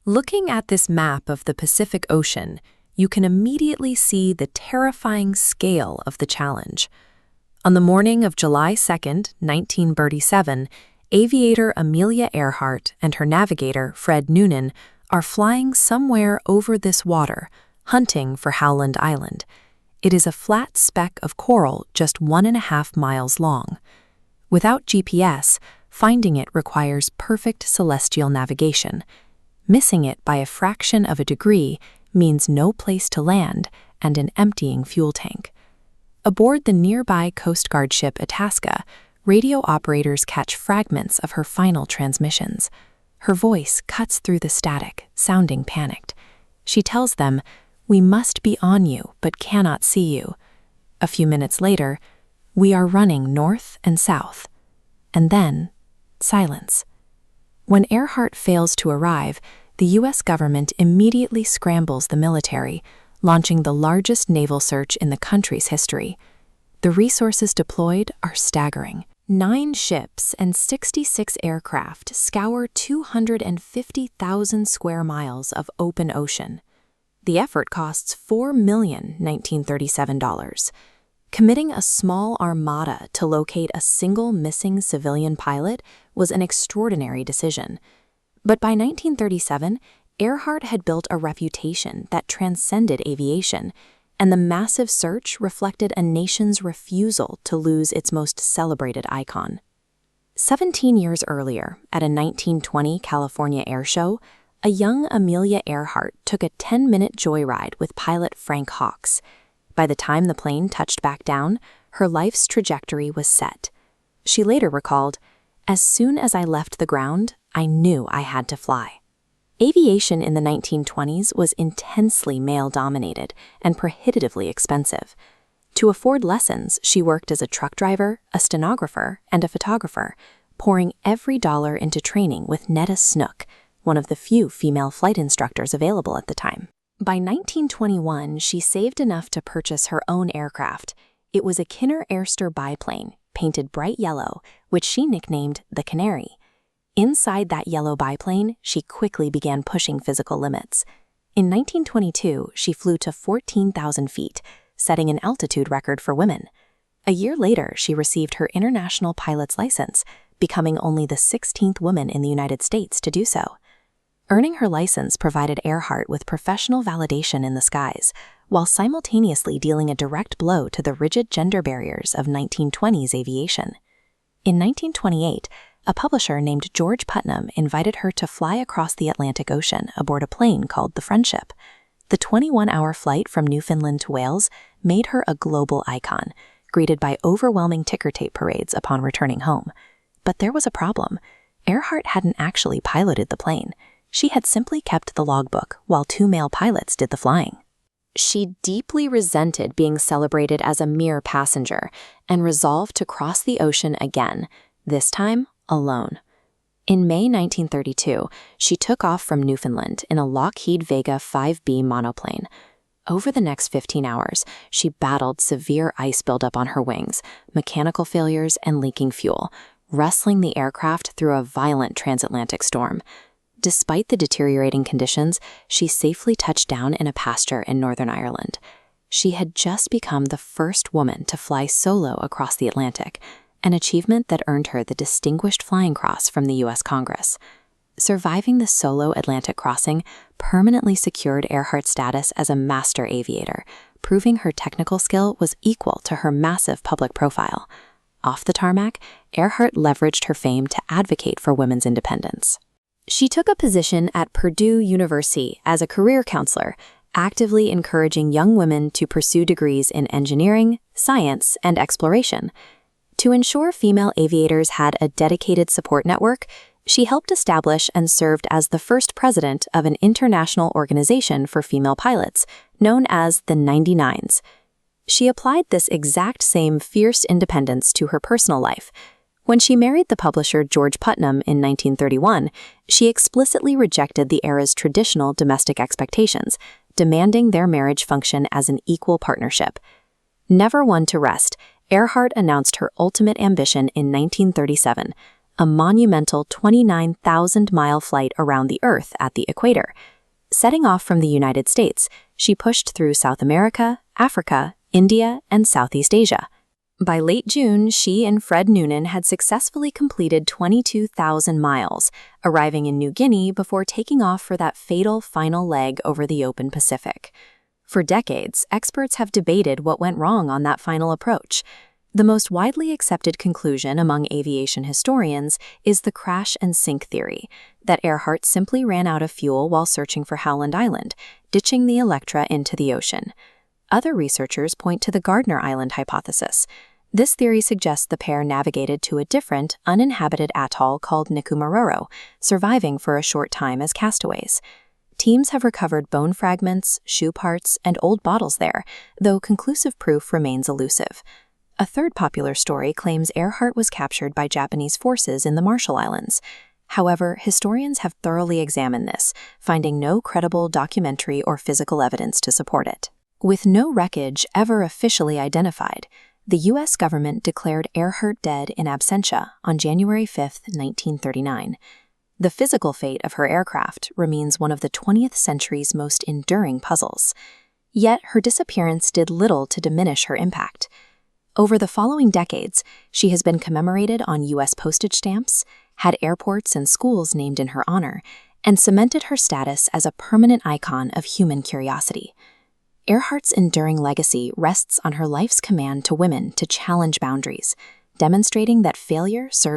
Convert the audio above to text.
Looking at this map of the Pacific Ocean, you can immediately see the terrifying scale of the challenge. On the morning of July 2nd, 1937, Aviator Amelia Earhart and her navigator, Fred Noonan, are flying somewhere over this water, hunting for Howland Island. It is a flat speck of coral just 1.5 miles long. Without GPS, finding it requires perfect celestial navigation. Missing it by a fraction of a degree means no place to land and an emptying fuel tank. Aboard the nearby Coast Guard ship Itasca, radio operators catch fragments of her final transmissions. Her voice cuts through the static, sounding panicked. She tells them, "We must be on you, but cannot see you." A few minutes later, "We are running north and south." And then, silence. When Earhart fails to arrive, the U.S. government immediately scrambles the military, launching the largest naval search in the country's history. The resources deployed are staggering. 9 ships and 66 aircraft scour 250,000 square miles of open ocean. The effort costs $4 million 1937 dollars. Committing a small armada to locate a single missing civilian pilot was an extraordinary decision. But by 1937, Earhart had built a reputation that transcended aviation, and the massive search reflected a nation's refusal to lose its most celebrated icon. 17 years earlier, at a 1920 California air show, a young Amelia Earhart took a 10-minute joyride with pilot Frank Hawks. By the time the plane touched back down, her life's trajectory was set. She later recalled, "As soon as I left the ground, I knew I had to fly." Aviation in the 1920s was intensely male-dominated and prohibitively expensive. To afford lessons, she worked as a truck driver, a stenographer, and a photographer, pouring every dollar into training with Netta Snook, one of the few female flight instructors available at the time. By 1921, she saved enough to purchase her own aircraft. It was a Kinner Airster biplane, painted bright yellow, which she nicknamed the Canary. Inside that yellow biplane, she quickly began pushing physical limits. In 1922, she flew to 14,000 feet, setting an altitude record for women. A year later, she received her international pilot's license, becoming only the 16th woman in the United States to do so. Earning her license provided Earhart with professional validation in the skies, while simultaneously dealing a direct blow to the rigid gender barriers of 1920s aviation. In 1928, a publisher named George Putnam invited her to fly across the Atlantic Ocean aboard a plane called the Friendship. The 21-hour flight from Newfoundland to Wales made her a global icon, greeted by overwhelming ticker tape parades upon returning home. But there was a problem. Earhart hadn't actually piloted the plane. She had simply kept the logbook while 2 male pilots did the flying. She deeply resented being celebrated as a mere passenger and resolved to cross the ocean again, this time alone. In May 1932, she took off from Newfoundland in a Lockheed Vega 5B monoplane. Over the next 15 hours, she battled severe ice buildup on her wings, mechanical failures, and leaking fuel, wrestling the aircraft through a violent transatlantic storm. Despite the deteriorating conditions, she safely touched down in a pasture in Northern Ireland. She had just become the first woman to fly solo across the Atlantic, an achievement that earned her the Distinguished Flying Cross from the U.S. Congress. Surviving the solo Atlantic crossing permanently secured Earhart's status as a master aviator, proving her technical skill was equal to her massive public profile. Off the tarmac, Earhart leveraged her fame to advocate for women's independence. She took a position at Purdue University as a career counselor, actively encouraging young women to pursue degrees in engineering, science, and exploration. To ensure female aviators had a dedicated support network, she helped establish and served as the first president of an international organization for female pilots, known as the 99s. She applied this exact same fierce independence to her personal life. When she married the publisher George Putnam in 1931, she explicitly rejected the era's traditional domestic expectations, demanding their marriage function as an equal partnership. Never one to rest, Earhart announced her ultimate ambition in 1937, a monumental 29,000-mile flight around the Earth at the equator. Setting off from the United States, she pushed through South America, Africa, India, and Southeast Asia. By late June, she and Fred Noonan had successfully completed 22,000 miles, arriving in New Guinea before taking off for that fatal final leg over the open Pacific. For decades, experts have debated what went wrong on that final approach. The most widely accepted conclusion among aviation historians is the crash and sink theory, that Earhart simply ran out of fuel while searching for Howland Island, ditching the Electra into the ocean. Other researchers point to the Gardner Island hypothesis. This theory suggests the pair navigated to a different, uninhabited atoll called Nikumaroro, surviving for a short time as castaways. Teams have recovered bone fragments, shoe parts, and old bottles there, though conclusive proof remains elusive. A third popular story claims Earhart was captured by Japanese forces in the Marshall Islands. However, historians have thoroughly examined this, finding no credible documentary or physical evidence to support it. With no wreckage ever officially identified, the U.S. government declared Earhart dead in absentia on January 5, 1939. The physical fate of her aircraft remains one of the 20th century's most enduring puzzles. Yet her disappearance did little to diminish her impact. Over the following decades, she has been commemorated on U.S. postage stamps, had airports and schools named in her honor, and cemented her status as a permanent icon of human curiosity. Earhart's enduring legacy rests on her life's command to women to challenge boundaries, demonstrating that failure serves